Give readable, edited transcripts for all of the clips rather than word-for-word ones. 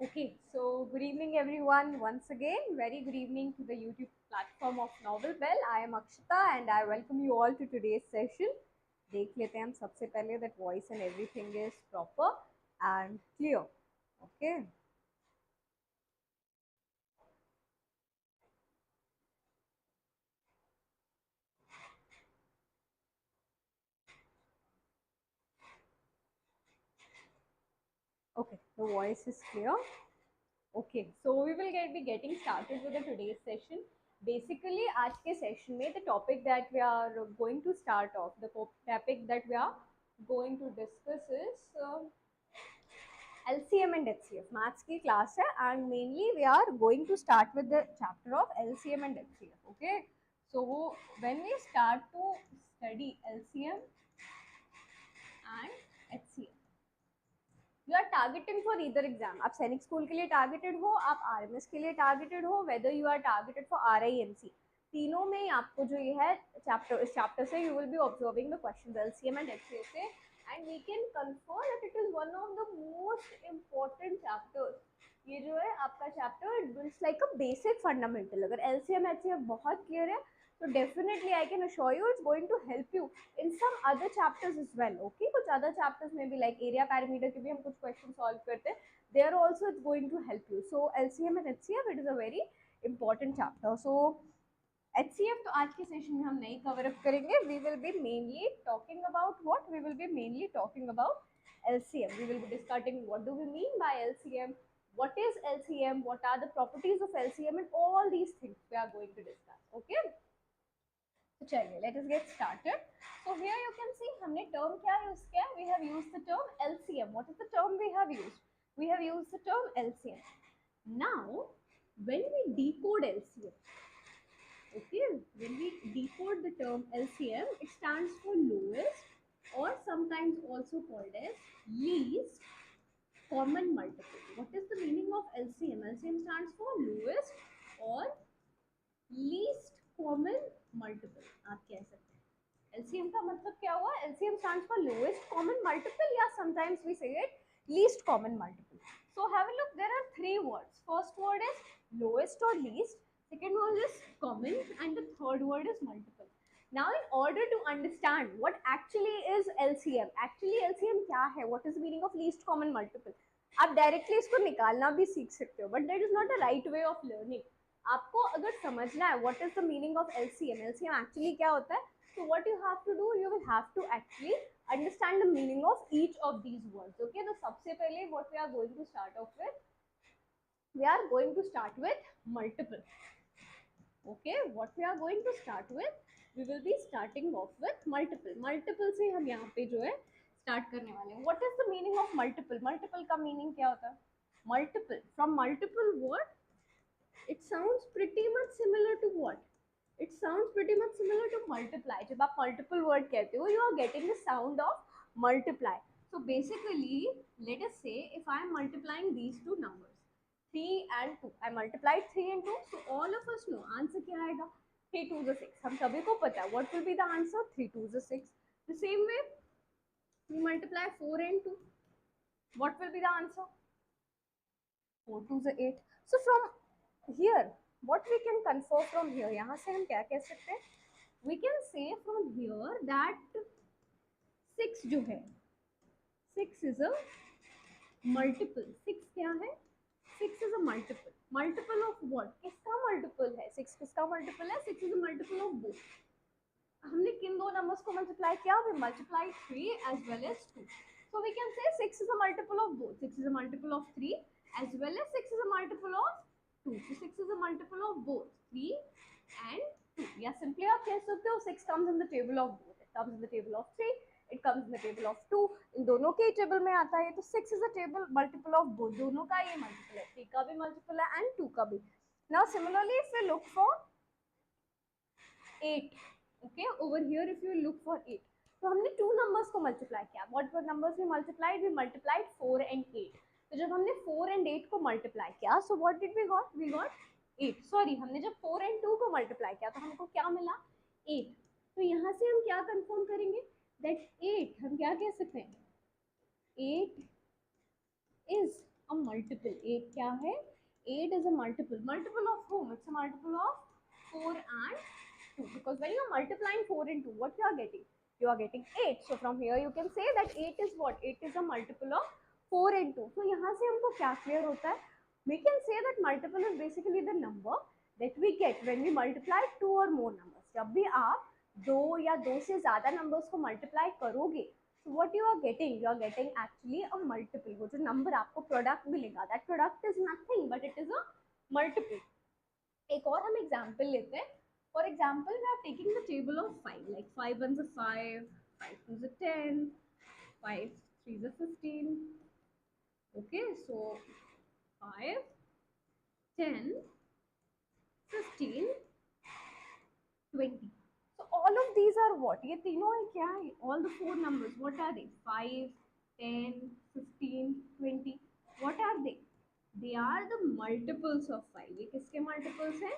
Okay, so good evening everyone. Once again, very good evening to the YouTube platform of Knowell Bell. I am Akshata and I welcome you all to today's session. देख लेते हैं हम सबसे पहले that voice and everything is proper and clear. Okay. Okay, the voice is clear. Okay, so we will be getting started with the today's session. Basically, आज के session में the topic that we are going to start off, the topic that we are going to discuss is LCM and HCF. Maths की class है and mainly we are going to start with the chapter of LCM and HCF. Okay, so when we start to study LCM and HCF, you are targeting for either exam. आप सैनिक school के लिए targeted हो, आप RMS के लिए targeted हो, whether you are targeted for RIMC, तीनों में आपको जो ये है चैप्टर, इस चैप्टर से you will be observing the questions LCM and HCF से, and we can confirm that it is one of the most important chapters. ये जो है आपका chapter, it builds like a basic fundamental. अगर LCM HCF बहुत clear है तो definitely I can assure you it's going to help you in some other chapters as well. Okay, कुछ other chapters में भी like area parameter के भी हम कुछ questions solve करते हैं, there also it's going to help you. So LCM and HCF, it is a very important chapter. So HCF तो आज के सेशन में हम नहीं कवर अप करेंगे. We will be mainly talking about what? We will be mainly talking about LCM. We will be discussing what do we mean by LCM, what is LCM, what are the properties of LCM, and all these things we are going to discuss. Okay. तो चलिए let us get started. So here you can see हमने term क्या use किया? We have used the term LCM. What is the term we have used? We have used the term LCM. Now when we decode LCM, okay, when we decode the term LCM, it stands for lowest or sometimes also called as least common multiple. What is the meaning of LCM? LCM stands for lowest or least common multiple. आप कह सकते हैं LCM का मतलब क्या हुआ? LCM stands for lowest common multiple, या sometimes we say it least common multiple. So have a look, there are three words. First word is lowest or least, second word is common, and the third word is multiple. Now in order to understand what actually is LCM, actually LCM क्या है, what is the meaning of least common multiple, आप directly इसको निकालना भी सीख सकते हो, but that is not a right way of learning. आपको अगर समझना है what is the meaning of LCM, LCM actually क्या होता है, so what you have to do, you will have to actually understand the meaning of each of these words. Okay, तो सबसे पहले what we are going to start off with, we are going to start with multiple. Okay, what we are going to start with, we will be starting off with multiple. Multiple से हम यहाँ पे जो है start करने वाले हैं. What is the meaning of multiple? Multiple का meaning क्या होता है? Multiple, from multiple word, it sounds pretty much similar to what? It sounds pretty much similar to multiply. जब आप multiple word कहते हो, you are getting the sound of multiply. So basically, let us say if I am multiplying these two numbers, 3 and 2, I multiplied 3 and 2, so all of us know answer क्या आएगा? 3 2 is 6. हम सभी को पता है what will be the answer? 3 2 is 6. The same way, we multiply 4 and 2. What will be the answer? 4 2 is 8. So from here, what we can confer from here, यहाँ से हम क्या कह सकते हैं? We can say from here that 6 जो है, 6 is a multiple. 6 क्या है? 6 is a multiple. Multiple of what? किसका multiple है? 6 किसका multiple है? 6 is a multiple of both. हमने किन दो numbers को multiply किया? We multiplied 3 as well as 2. So we can say 6 is a multiple of both. 6 is a multiple of 3 as well as 6 is a multiple of 2. So 6 is a multiple of both 3 and 2. या simply आप कह सकते हो 6 comes in the table of both. It comes in the table of 3. It comes in the table of 2. इन दोनों के table में आता है, तो 6 is a table multiple of both. दोनों का ये multiple है, 3 का भी multiple है and 2 का भी. Now similarly if we look for 8, okay, over here if you look for 8, तो हमने 2 numbers को multiply किया. What were numbers we multiplied? We multiplied 4 and 8. तो जब हमने 4 and 8 को multiply किया, so what did we got? We got 8. Sorry, हमने जब 4 and 2 को multiply किया तो हमको क्या मिला? 8. तो यहाँ से हम क्या confirm करेंगे? That 8 हम क्या कह सकते हैं? 8 is a multiple. 8 क्या है? 8 is a multiple of whom? It's a multiple of 4 and 2, because when you are multiplying 4 and 2, what you are getting? You are getting 8. So from here you can say that 8 is what? 8 is a multiple of 4 and 2. So यहाँ से हमको क्या clear होता है? We can say that multiple is basically the number that we get when we multiply 2 or more numbers. जब भी आप 2 या 2 से ज़्यादा numbers को multiply करोगे, so what you are getting actually a multiple. वो जो number आपको product मिलेगा, that product is nothing but it is a multiple. एक और हम example लेते हैं. For example, we are taking the table of 5, like 5 ones are 5, 5 twos are 10, 5 threes are 15. Okay, so 5, 10, 15, 20. So all of these are what? ये तीनों है क्या है? All the 4 numbers, what are they? 5, 10, 15, 20. What are they? They are the multiples of 5. ये किसके multiples हैं?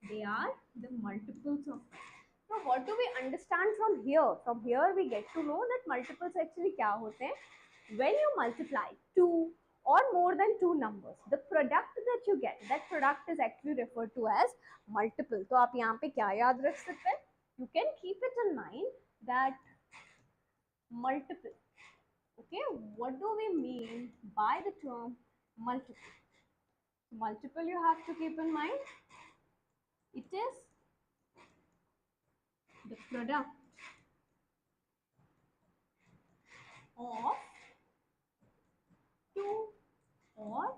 They are the multiples of 5. So what do we understand from here? From here we get to know that multiples actually क्या होते हैं? When you multiply 2 or more than 2 numbers, the product that you get, that product is actually referred to as multiple. तो आप यहाँ पे क्या याद रख सकते हैं? You can keep it in mind that multiple. Okay, what do we mean by the term multiple? Multiple you have to keep in mind. It is the product of 2 or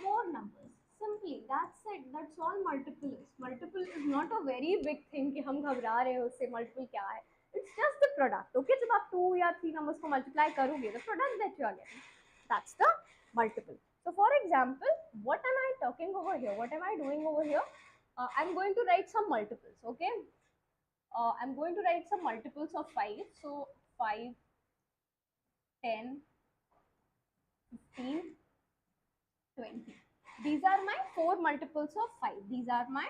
more numbers. Simply, that's it. That's all multiple is. Multiple is not a very big thing कि हम घबरा रहे हैं उससे. Multiple क्या है? It's just the product. Okay, जब आप 2 या 3 numbers को multiply करोगे, the product that you are getting, that's the multiple. So for example, what am I talking over here? What am I doing over here? I'm going to write some multiples. Okay, I'm going to write some multiples of 5. So 5, 10, 15, 20. These are my 4 multiples of 5. These are my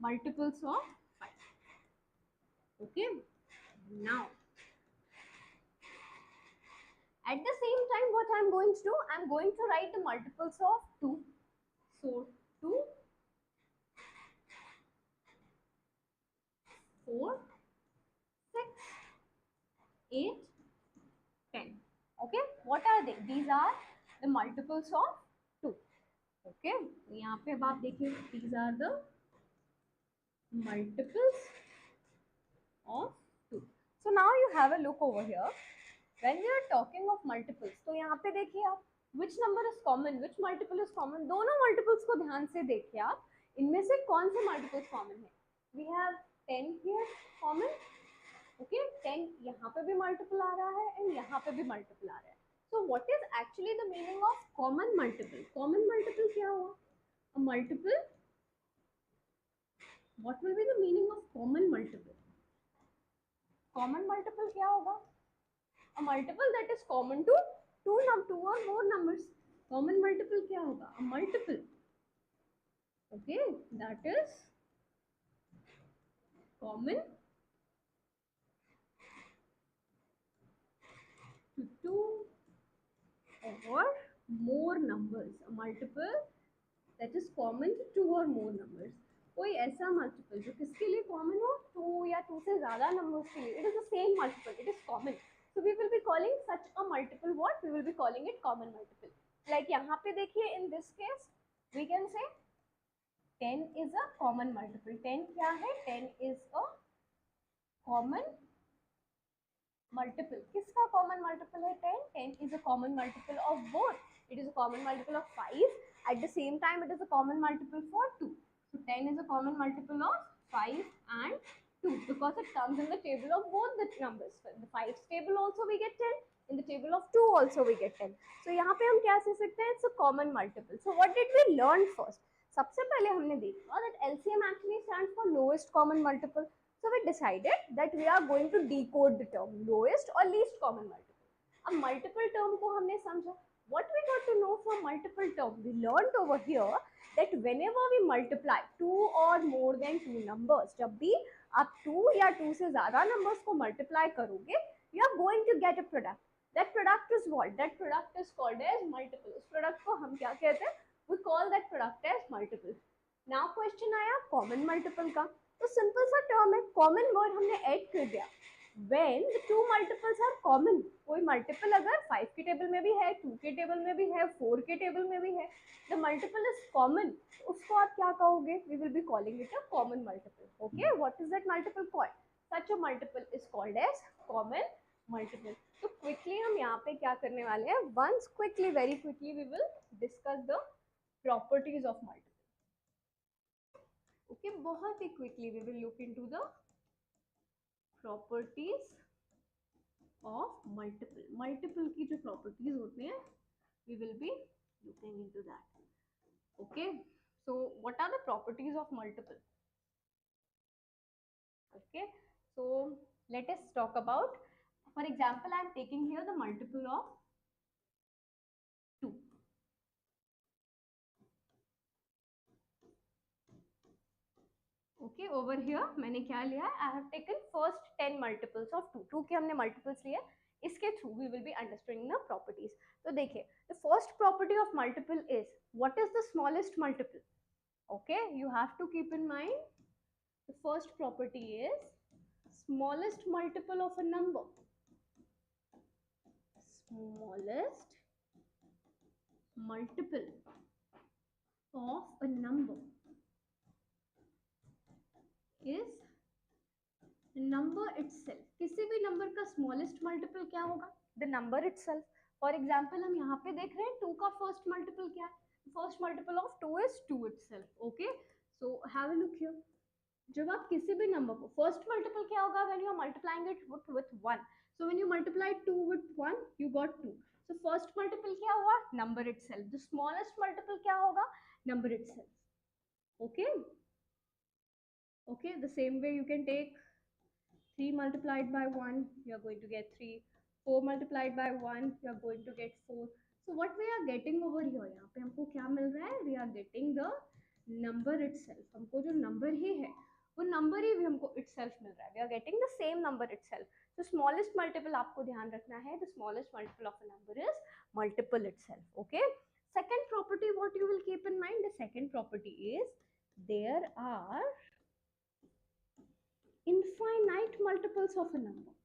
multiples of 5. Okay. Now, at the same time, what I'm going to do? I'm going to write the multiples of 2. So 2, 4, 6, 8, 10. Okay. What are they? These are the multiples of 2. Okay. यहाँ पे अब आप देखिए, these are the multiples of 2. So now you have a look over here. When we are talking of multiples, तो यहाँ पे देखिए आप, which number is common, which multiple is common. दोनों multiples को ध्यान से देखिए आप, इनमें से कौन से multiples common है? We have 10 here common. Okay, 10 यहाँ पे भी multiple आ रहा है and यहाँ पे भी multiple आ रहा है. So what is actually the meaning of common multiple? Common multiple क्या हुआ? A multiple. What will be the meaning of common multiple? Common multiple क्या होगा? A multiple that is common to two or more numbers. Common multiple क्या होगा? A multiple. Okay, that is common to 2 or more numbers. A multiple that is common to 2 or more numbers. कोई ऐसा multiple जो किसके लिए common हो? 2 या 2 से ज़्यादा numbers के लिए. It is the same multiple. It is common. So we will be calling such a multiple what? We will be calling it common multiple. Like यहाँ पे देखिए, in this case we can say 10 is a common multiple. 10 क्या है? 10 is a common multiple. किसका common multiple है 10? 10 is a common multiple of both. It is a common multiple of 5. At the same time, it is a common multiple for 2. So 10 is a common multiple of 5 and 2 because it comes in the table of both the numbers. In the 5's table also we get 10. In the table of 2 also we get 10. So यहाँ पे हम क्या कह सकते हैं? It's a common multiple. So what did we learn first? सबसे पहले हमने देखा that LCM actually stands for lowest common multiple. So we decided that we are going to decode the term lowest or least common multiple. अब multiple term को हमने समझा. What we got to know from multiple term? We learned over here that whenever we multiply 2 or more than 2 numbers, जब भी आप 2 या 2 से ज़्यादा numbers को multiply करोगे, you are going to get a product. That product is what? That product is called as multiple. उस product को हम क्या कहते हैं? We call that product as multiple. Now question आया common multiple का. तो simple सा term है, common word हमने add कर दिया. When the two multiples are common, कोई multiple अगर 5 के table में भी है, 2 के table में भी है, 4 के table में भी है, the multiple is common. उसको आप क्या कहोगे? We will be calling it a common multiple. Okay, what is that multiple called? Such a multiple is called as common multiple. तो क्विकली हम यहाँ पे क्या करने वाले हैं? Once quickly, very quickly we will discuss the properties of multiple. Okay, बहुत ही quickly we will look into the properties of multiple. Multiple की जो प्रॉपर्टीज होती हैं we will be looking into that. Okay, so what are the properties of multiple? Okay, so let us talk about, for example, I am taking here the multiple of 2. Okay, over here मैंने क्या लिया है? I have taken first 10 multiples of 2. 2 के हमने multiples लिए, इसके through we will be understanding the properties. तो देखिए, the first property of multiple is, what is the smallest multiple? Okay, you have to keep in mind, the first property is smallest multiple of a number. Smallest multiple of a number is number itself. किसी भी number का smallest multiple क्या होगा? The number itself. For example, हम यहाँ पे देख रहे हैं 2 का first multiple क्या है? First multiple of 2 is 2 itself. Okay, so have a look here. जब आप किसी भी नंबर को फर्स्ट मल्टीपल क्या होगा? When you are multiplying it with 1. So when you multiply 2 with 1 you got 2. So first multiple क्या हुआ? Number itself. The smallest multiple क्या होगा? Number itself. Okay, okay, the same way you can take 3 multiplied by 1, you are going to get 3. 4 multiplied by 1, you are going to get 4. So what we are getting over here, यहाँ पे हमको क्या मिल रहा है? We are getting the number itself. हमको जो number ही है वो नंबर ही भी हमको itself मिल रहा है. We are getting the same number itself. So smallest multiple आपको ध्यान रखना है. The smallest multiple of a number is multiple itself. Okay. Second property, what you will keep in mind? The second property is there are infinite multiples of a number.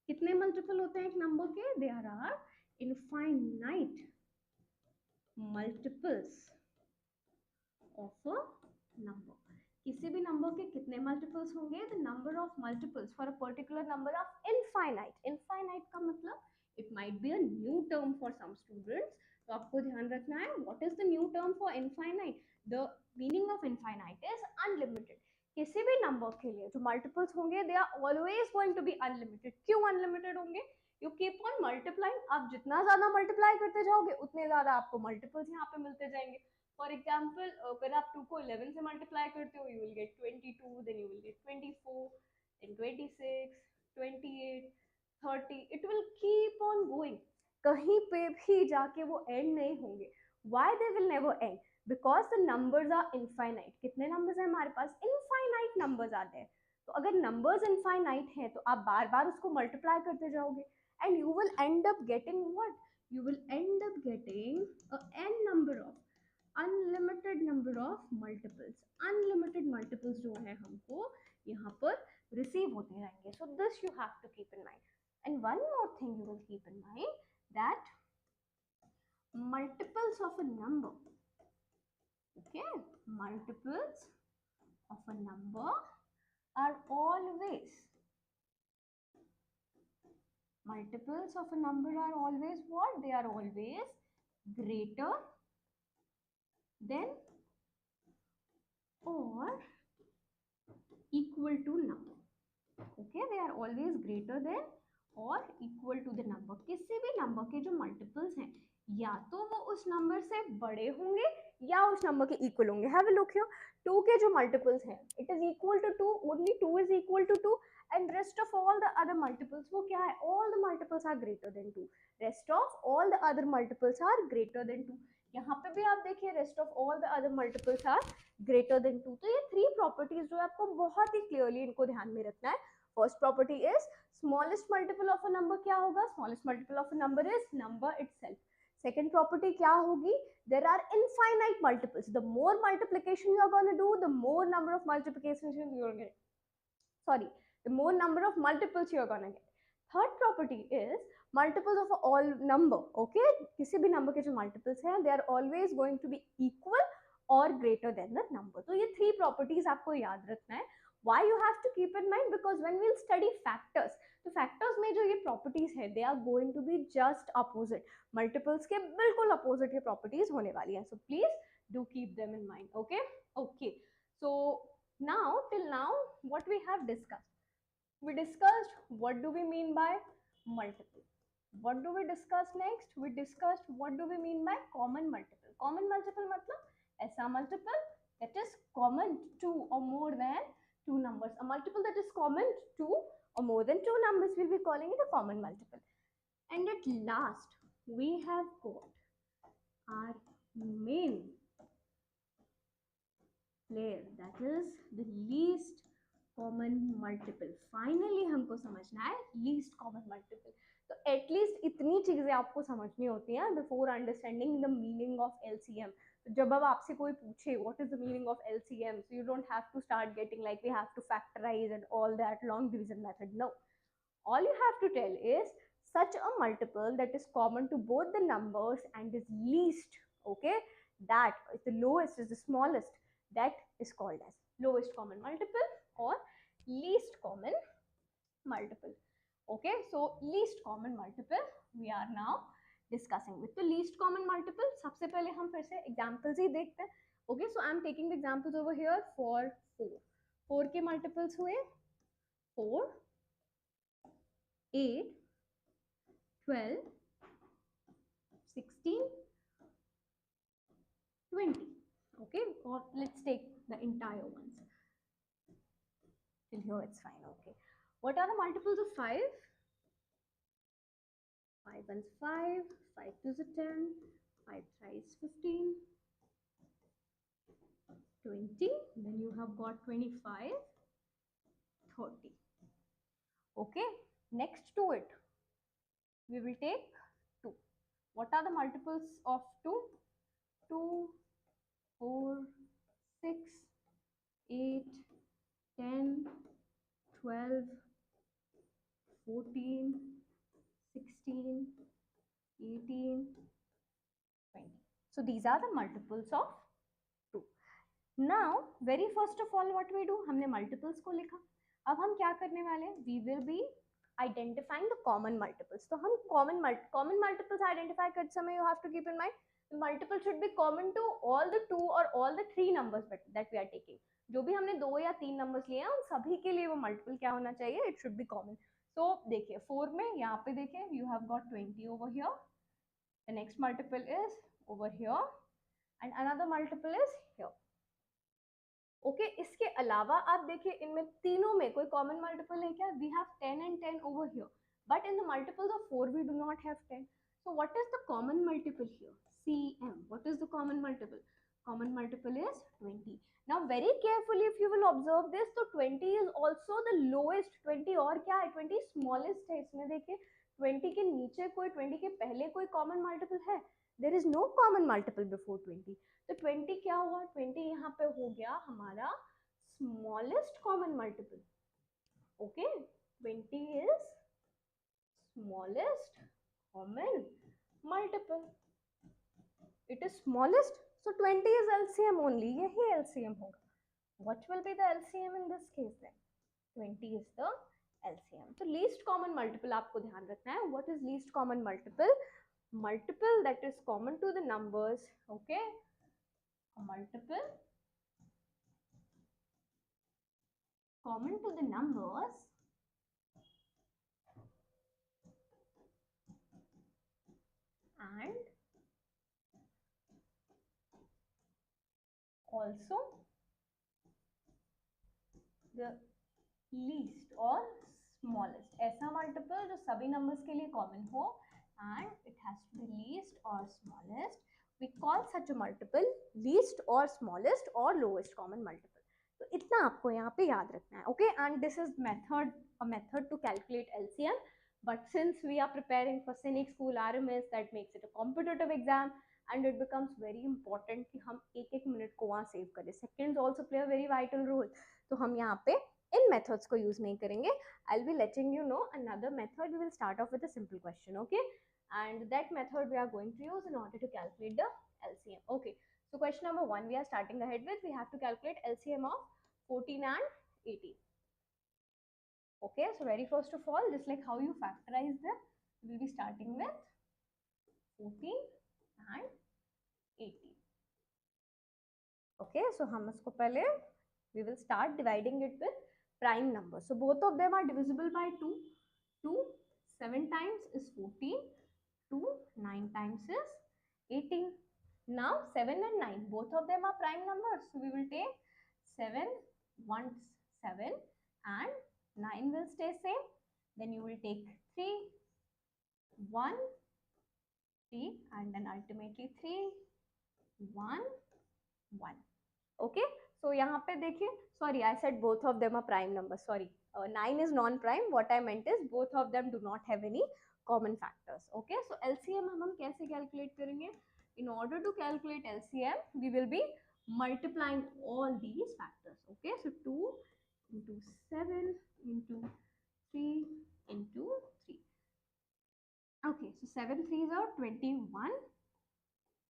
कितने multiple होते हैं एक number के? There are infinite multiples of a number. किसी भी नंबर के कितने मल्टीपल्स होंगे? The number of multiples for a particular number of infinite. Infinite का मतलब it might be a new term for some students. तो आपको ध्यान रखना है, what is the new term for infinite? The meaning of infinite is unlimited. किसी भी नंबर के लिए जो मल्टीपल्स होंगे they are always going to be unlimited. क्यों अनलिमिटेड होंगे? You keep on multiplying. आप जितना ज्यादा मल्टीप्लाई करते जाओगे उतने ज्यादा आपको मल्टीपल्स यहाँ पे मिलते जाएंगे. फॉर एग्जाम्पल, अगर आप 2 को 11 से मल्टीप्लाई करते हो, you will get 22, then you will get 24, then 26, 28, 30. It will keep on going. कहीं पे भी जाके वो एंड नहीं होंगे. Why they will never end? Because the numbers are infinite. कितने नंबर्स हैं हमारे पास? इनफाइनाइट नंबर्स आते हैं. तो अगर नंबर्स इनफाइनाइट हैं तो आप बार बार उसको मल्टीप्लाई करते जाओगे and you will end up getting what? You will end up getting a n number of unlimited number of multiples. Unlimited multiples जो है हमको यहाँ पर रिसीव होते रहेंगे. So this you have to keep in mind. And one more thing you will keep in mind, that multiples of a number, okay, multiples of a number are always, multiples of a number are always what? They are always greater than or equal to number. Okay, they are always greater than or equal to the number. किसी भी नंबर के जो multiples हैं या तो वो उस नंबर से बड़े होंगे या उस नंबर के इक्वल होंगे. Have a look here. 2 के जो मल्टीपल्स हैं, it is equal to 2, only 2 is equal to 2, and rest of all the other multiples वो क्या है? all the multiples are greater than 2. rest of all the other multiples are greater than 2. यहाँ पे भी आप देखिए rest of all the other multiples are greater than 2. तो ये 3 प्रॉपर्टीज जो है आपको बहुत ही क्लियरली इनको ध्यान में रखना है. First property is smallest multiple of a number क्या होगा, smallest multiple of a number is number itself. Second property क्या होगी, there are infinite multiples. The more multiplication you are going to do, the more number of multiplications you are going to get. Sorry, the more number of multiples you are going to get. Third property is multiples of all number. Okay, किसी भी number के जो multiples हैं, they are always going to be equal or greater than the number. तो ये three properties आपको याद रखना है. Why you have to keep in mind? Because when we'll study factors, तो factors में जो ये properties है, they are going to be just opposite. Multiples के बिल्कुल opposite ये properties होने वाली हैं. So please do keep them in mind. Okay? Okay. So now till now what we have discussed. We discussed what do we mean by multiple. What do we discuss next? We discussed what do we mean by common multiple. Common multiple मतलब ऐसा multiple that is common to or more than two numbers. A multiple that is common to or more than two numbers, we'll be calling it a common multiple. And at last, we have got our main player, that is the least common multiple. Finally हमको समझना है least common multiple. तो at least इतनी चीजें आपको समझनी होती हैं before understanding the meaning of LCM. जब अब आपसे कोई पूछे what is the meaning of LCM, so you don't have to start getting like we have to factorize and all that long division method. No, all you have to tell is such a multiple that is common to both the numbers and is least, okay, that is the lowest, is the smallest, that is called as lowest common multiple or least common multiple. Okay, so least common multiple we are now discussing. With the least common multiple सबसे पहले हम फिर से examples ही देखते हैं. Okay, so I am taking the examples over here for 4. 4 के multiples हुए 4, 8, 12, 16, 20. Okay, or let's take the entire ones. Till here it's fine. Okay, what are the multiples of 5? 5 ones 5, 5 twos are 10, 5 thrice 15, 20, then you have got 25, 30. Okay, next to it, we will take 2. What are the multiples of 2? 2, 4, 6, 8, 10, 12, 14, 16, 18, 20. So these are the multiples of 2. Now, very first of all, what we do? हमने multiples को लिखा. अब हम क्या करने वाले हैं? We will be identifying the common multiples. तो हम common multiples identify करते समय you have to keep in mind the multiple should be common to all the 2 or all the 3 numbers that we are taking. जो भी हमने 2 या 3 numbers लिए हैं उन सभी के लिए वो multiple क्या होना चाहिए? It should be common. So देखिए 4 में यहाँ पे देखिए you have got 20 over here. The next multiple is over here and another multiple is here. Okay, इसके अलावा आप देखिए इनमें तीनों में कोई common multiple है क्या? We have 10 and 10 over here, but in the multiples of 4 we do not have 10. So what is the common multiple here? CM. What is the common multiple? Common multiple is 20. Now very carefully if you will observe this, so 20 is also the lowest. 20 और क्या है? 20 smallest है. इसमें देखिए 20 के नीचे कोई, 20 के पहले कोई common multiple है? There is no common multiple before 20. तो 20 क्या हुआ? 20 यहाँ पे हो गया हमारा smallest common multiple. Okay, 20 is smallest common multiple. It is smallest, so 20 is LCM only. यही LCM होगा. What will be the LCM in this case then? 20 is the LCM. So least common multiple आपको ध्यान रखना है. What is least common multiple? Multiple that is common to the numbers. Okay, a multiple common to the numbers and also the least or smallest. ऐसा multiple जो सभी numbers के लिए common हो and it has to be least or smallest. We call such a multiple least or smallest or lowest common multiple. तो इतना आपको यहाँ पे याद रखना है. Okay, and this is method to calculate LCM. But since we are preparing for Sainik School RMS, that makes it a competitive exam, and it becomes very important कि हम एक एक मिनट को वहाँ सेव करें. Seconds also play a very vital role. तो हम यहाँ पे इन methods को use नहीं करेंगे. I'll be letting you know another method. We will start off with a simple question, okay? And that method we are going to use in order to calculate the LCM. Okay. So question number 1 we are starting ahead with. We have to calculate LCM of 14 and 18. Okay, so very first of all, just like how you factorize them, we will be starting with 14 and 18. Okay, so हम इसको पहले we will start dividing it with prime numbers. So both of them are divisible by 2. 2 7 times is 14. 2 9 times is 18. Now 7 and 9, both of them are prime numbers. So we will take 7 once 7 and 9 will stay same. Then you will take 3, 1, 3 and then ultimately 3, 1, 1. Okay. So यहाँ पे देखिए, sorry I said both of them are prime numbers. Sorry, 9 is non-prime. What I meant is both of them do not have any common factors. Okay. So LCM हम कैसे calculate करेंगे? In order to calculate LCM, we will be multiplying all these factors. Okay. So 2 into 7 into 3 into 3. Okay, so 7 3s are 21.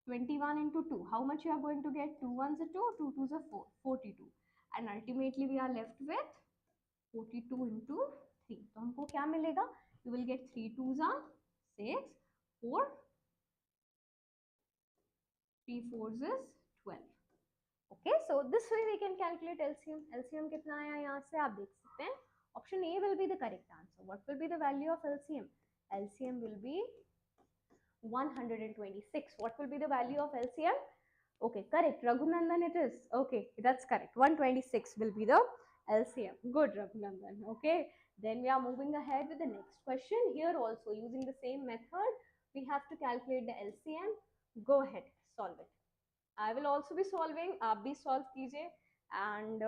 21 into 2. How much you are going to get? 2 1s are 2, 2 2s are 4, 42. And ultimately we are left with 42 into 3. तो हमको क्या मिलेगा? You will get 3 2s are 6, 4, 3 4s is 12. Okay, so this way we can calculate LCM. LCM कितना आया यहाँ से आप देख सकते हैं. Option A will be the correct answer. What will be the value of LCM? LCM will be 126. What will be the value of LCM? Okay, correct. Raghunandan it is. Okay, that's correct. 126 will be the LCM. Good, Raghunandan. Okay, then we are moving ahead with the next question. Here also using the same method, we have to calculate the LCM. Go ahead, solve it. I will also be solving. आप भी solve कीजिए and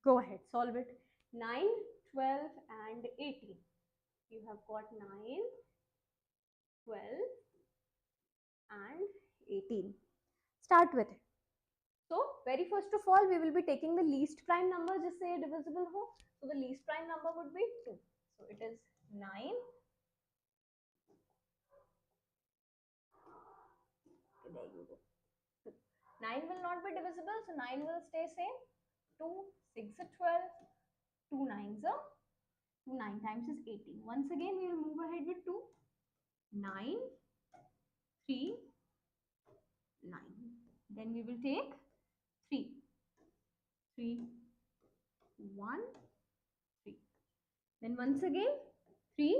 go ahead, solve it. 9, 12 and 18. You have got 9, 12 and 18. Start with it. So very first of all, we will be taking the least prime number जिससे ये divisible हो. So the least prime number would be 2. So it is 9. Okay, there you go. 9 will not be divisible, so 9 will stay same. 2 6 are 12. 2 9s are 2 9 times is 18. Once again, we will move ahead with 2. 9 3 9. Then we will take 3 3 1 3. Then once again 3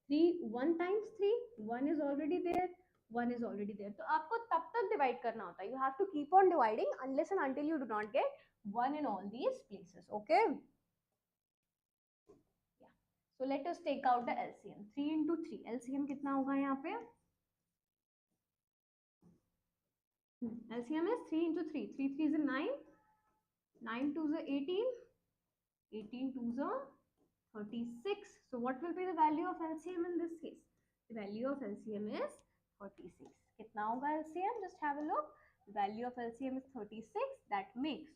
3 1 times 3, 1 is already there, 1 is already there. तो आपको तब तक divide करना होता है. You have to keep on dividing unless and until you do not get 1 in all these places. Okay. Yeah. So let us take out the LCM. 3 into 3. LCM कितना होगा यहाँ पे? LCM is 3 into 3. 3 3s are 9. 9 2s are 18. 18 2s are 36. So what will be the value of LCM in this case? The value of LCM is 36. कितना होगा LCM? Just have a look. The value of LCM is 36. That makes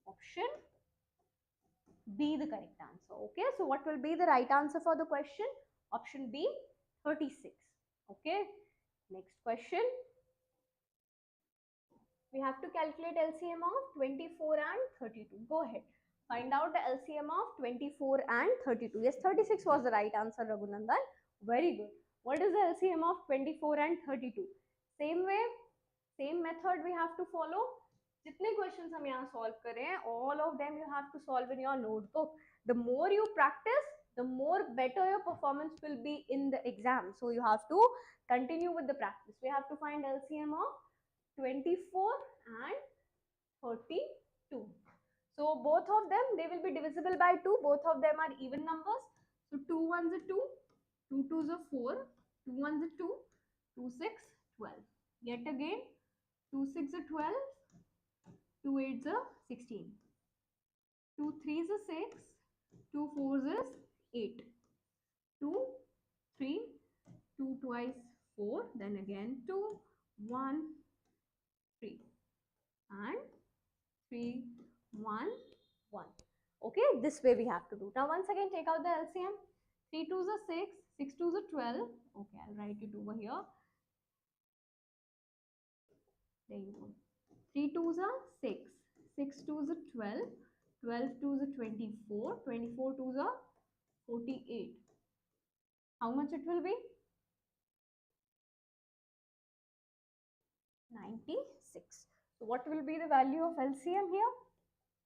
option B the correct answer. Okay, so what will be the right answer for the question? Option B, 36. Okay, next question. We have to calculate LCM of 24 and 32. Go ahead. Find out the LCM of 24 and 32. Yes, 36 was the right answer, Raghunandan. Very good. What is the LCM of 24 and 32? Same way, same method we have to follow. जितने questions हम यहाँ solve करें, all of them you have to solve in your notebook. The more you practice, the more better your performance will be in the exam. So you have to continue with the practice. We have to find LCM of 24 and 32. So both of them, they will be divisible by 2. Both of them are even numbers. So 2 1s are 2, 2 2s are 4, 2 1s are 2, 2 6 12. Yet again 2 6 are 12, 2 8s are 16, 2 3s are 6, 2 4s is 8, 2 3, 2 twice 4, then again 2 1 3 and 3 1 1. Okay, this way we have to do. Now once again take out the LCM. 3 2s are 6, 6 2s are 12. Okay, I'll write it over here. There you go. 3 2s are 6, 6 2s are 12, 12 2s are 24, 24 2s are 48. How much it will be? 96. So what will be the value of LCM here?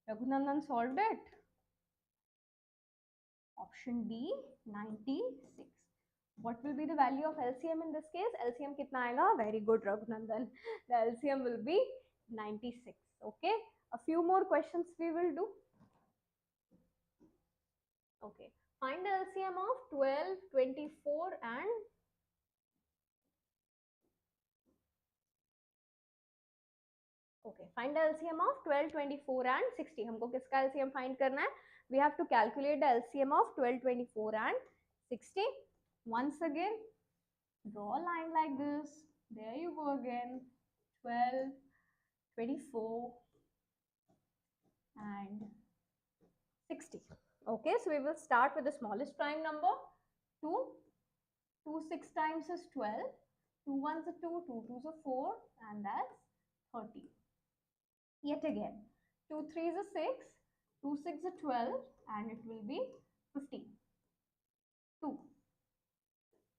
Raghunandan solved it. Option D, 96. What will be the value of LCM in this case? LCM kitna aayega? Very good, Raghunandan. The LCM will be 96. Okay. A few more questions we will do. Okay. Find the LCM of 12, 24 and okay. Find the LCM of 12, 24 and 60. हमको किसका LCM find करना है? We have to calculate the LCM of 12, 24 and 60. Once again, draw a line like this. There you go again. 12, 24 and 60. Okay, so we will start with the smallest prime number. 2. 2 6 times is 12. 2 1s are 2, 2 2s are 4, and that's 30. Yet again, 2 3s are 6, 2 6 are 12, and it will be 15. 2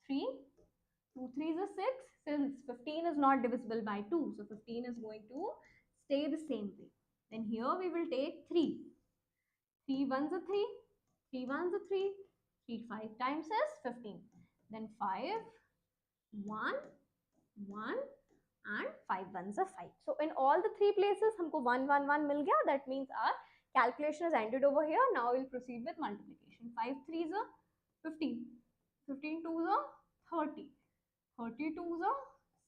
3, 2 3s are 6, since 15 is not divisible by 2, so 15 is going to stay the same way. Then here we will take 3. 3 1s are 3, 3 1s are 3, 3 5 times is 15. Then 5, 1, 1 and 5 1s are 5. So in all the three places humko 1 1 1 mil gaya. That means our calculation is ended over here. Now we'll proceed with multiplication. 5 3s are 15, 15 2s are 30, 30 2s are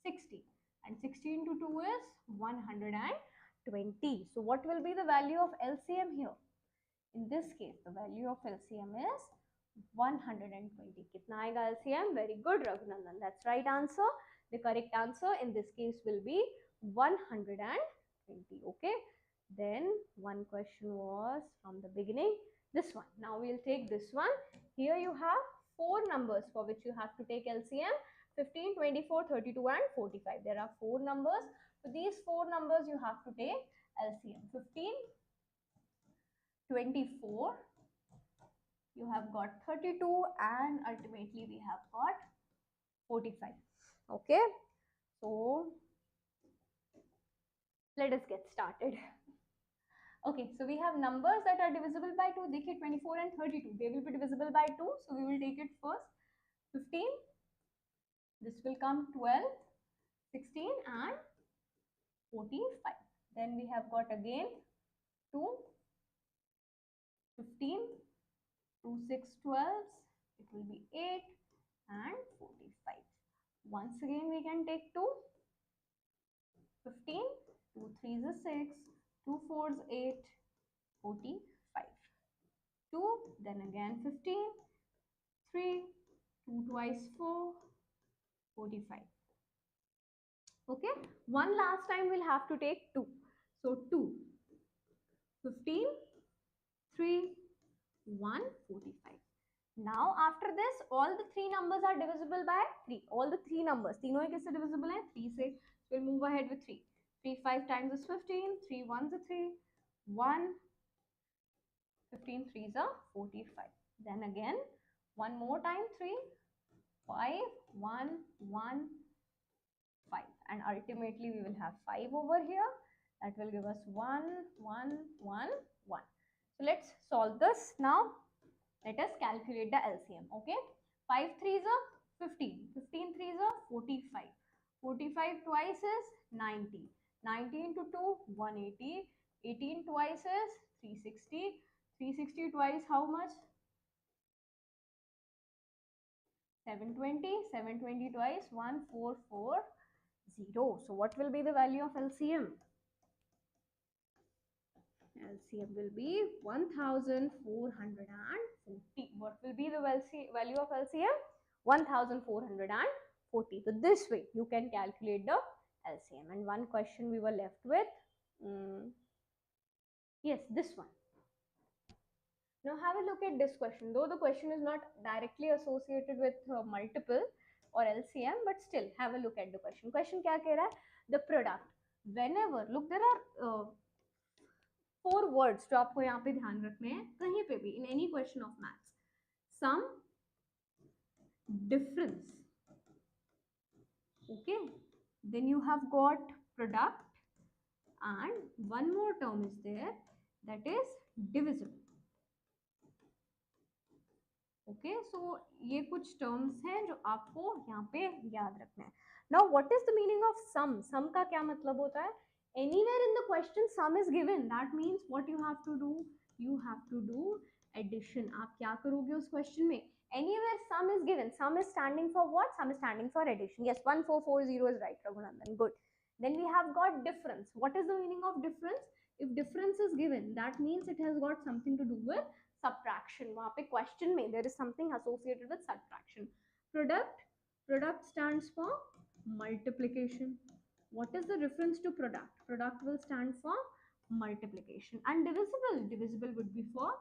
60, and 16 to 2 is 120. So what will be the value of LCM here? In this case, the value of LCM is 120. Kitna aayega LCM? Very good, Raghunandan. That's right answer. The correct answer in this case will be 120. Okay. Then one question was from the beginning. This one. Now we'll take this one. Here you have 4 numbers for which you have to take LCM. 15, 24, 32 and 45. There are 4 numbers. For these 4 numbers you have to take LCM. 15, 24, you have got 32, and ultimately we have got 45. Okay, so let us get started. Okay, so we have numbers that are divisible by 2. Dekhiye 24 and 32, they will be divisible by 2, so we will take it first. 15, this will come 12, 16 and 45. Then we have got again 2, 15, 2 6 12s, it will be 8 and 45. Once again we can take 2, 15, 2 3s are 6, 2 4s 8, 45. 2, then again 15, 3, 2 twice 4, 45. Okay, one last time we'll have to take 2. So 2, 15, 3, 1, 45. Now after this, all the 3 numbers are divisible by 3. All the 3 numbers, तीनों ही किससे divisible है? 3 से. So we'll move ahead with 3. 3 5 times is 15. 3 1s are 3. 1. 15 3s are 45. Then again, one more time 3. 5 1 1 5. And ultimately we will have 5 over here. That will give us 1 1 1 1. So let's solve this now. Let us calculate the LCM. Okay, 5 3s are 15, 15 3s are 45, 45 twice is 90, 90 into 2 180, 18 twice is 360, 360 twice how much? 720, 720 twice 1440. So what will be the value of LCM? LCM will be 1440. What will be the value of LCM? 1440. So this way you can calculate the LCM. And one question we were left with. Yes, this one. Now have a look at this question. Though the question is not directly associated with multiple or LCM, but still have a look at the question. Question क्या कह रहा है? The product. Whenever, look, there are 4 words जो आपको यहाँ पे ध्यान रखने हैं कहीं पे भी in any question of maths. Sum, difference. Okay. Then you have got product, and one more term is there, that is divisible. Okay, so ये कुछ terms हैं जो आपको यहाँ पे याद रखना है. Now what is the meaning of sum? Sum का क्या मतलब होता है? Anywhere in the question sum is given. That means what you have to do? You have to do addition. आप क्या करोगे उस question में? Anywhere sum is given. Sum is standing for what? Sum is standing for addition. Yes, 1440 is right, Raghunandan. Good. Then we have got difference. What is the meaning of difference? If difference is given, that means it has got something to do with subtraction. वहाँ पे question में there is something associated with subtraction. Product stands for multiplication. What is the reference to product? Product will stand for multiplication. And divisible would be for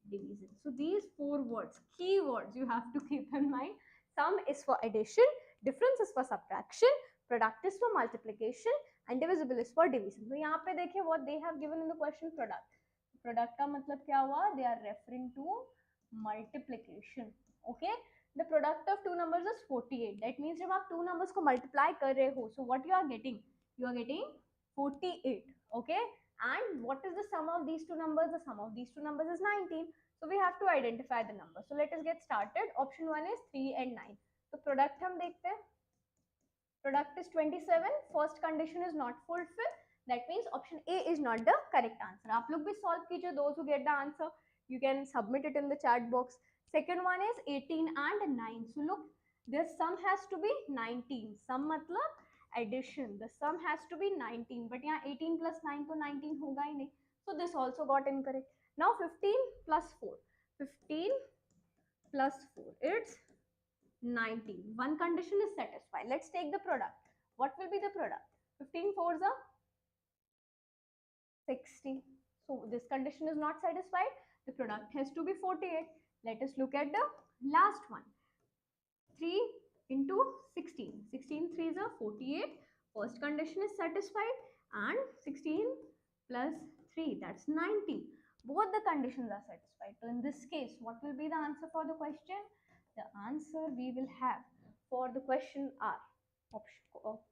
division. So these 4 words, key words you have to keep in mind. Sum is for addition, difference is for subtraction, product is for multiplication, and divisible is for division. So यहाँ पे देखिए what they have given in the question, product. Product का मतलब क्या हुआ? They are referring to multiplication. Okay. The product of 2 numbers is 48. That means जब आप 2 numbers को multiply कर रहे हो, so what you are getting? You are getting 48. Okay. And what is the sum of these 2 numbers? The sum of these 2 numbers is 19. So we have to identify the number. So let us get started. Option 1 is 3 and 9. So product हम देखते हैं. Product is 27. First condition is not fulfilled. That means option A is not the correct answer. आप लोग भी solve कीजिए. Those who get the answer, you can submit it in the chat box. Second one is 18 and 9. So look, their sum has to be 19. Sum मतलब addition. The sum has to be 19. But यहाँ 18 plus 9 तो 19 होगा ही नहीं. So this also got incorrect. Now 15 plus 4. 15 plus 4. It's 19. One condition is satisfied. Let's take the product. What will be the product? 15 4s are 60. So this condition is not satisfied. The product has to be 48. Let us look at the last one. 3 into 16. 16 3s are 48. First condition is satisfied, and 16 plus 3, that's 90. Both the conditions are satisfied. So in this case, what will be the answer for the question? The answer we will have for the question are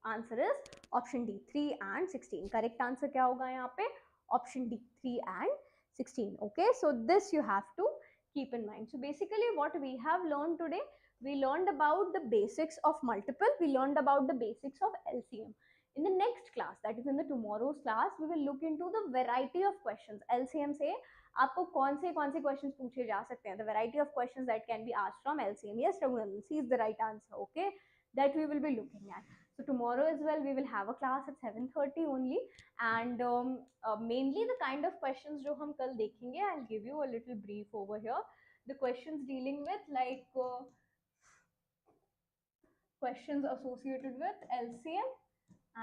answer is option D, 3 and 16. Correct answer क्या होगा यहाँ पे? Option D, 3 and 16. Okay, so this you have to keep in mind. So basically what we have learned today, we learned about the basics of multiple, we learned about the basics of LCM. In the next class, that is in the tomorrow's class, we will look into the variety of questions. LCM से आपको कौन से questions पूछे जा सकते हैं? The variety of questions that can be asked from LCM. Yes, Raghunan, C is the right answer. Okay, that we will be looking at. So tomorrow as well, we will have a class at 7:30 only, and mainly the kind of questions जो हम कल देखेंगे, I'll give you a little brief over here. The questions dealing with like questions associated with LCM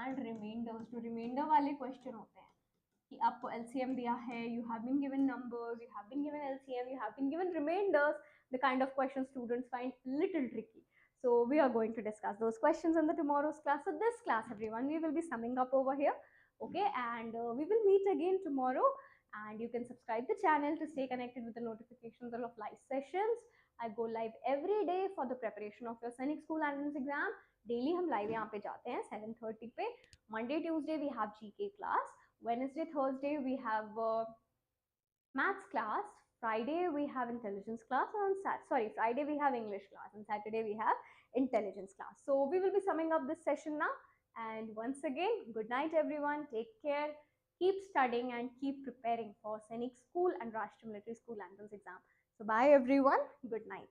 and remainders. जो remainder वाले question होते हैं कि आपको LCM दिया है, you have been given numbers, you have been given LCM, you have been given remainders, the kind of questions students find little tricky. So we are going to discuss those questions in the tomorrow's class. So this class, everyone, we will be summing up over here. Okay, and we will meet again tomorrow, and you can subscribe the channel to stay connected with the notifications of live sessions. I go live every day for the preparation of your Sainik school entrance exam. Daily हम live यहाँ पे जाते हैं 7:30 पे. Monday, Tuesday we have GK class. Wednesday, Thursday we have maths class. Friday we have intelligence class. Friday we have English class, and Saturday we have intelligence class. So we will be summing up this session now. And once again, good night everyone. Take care. Keep studying and keep preparing for Sainik School and Rashtriya Military School entrance exam. So bye everyone. Good night.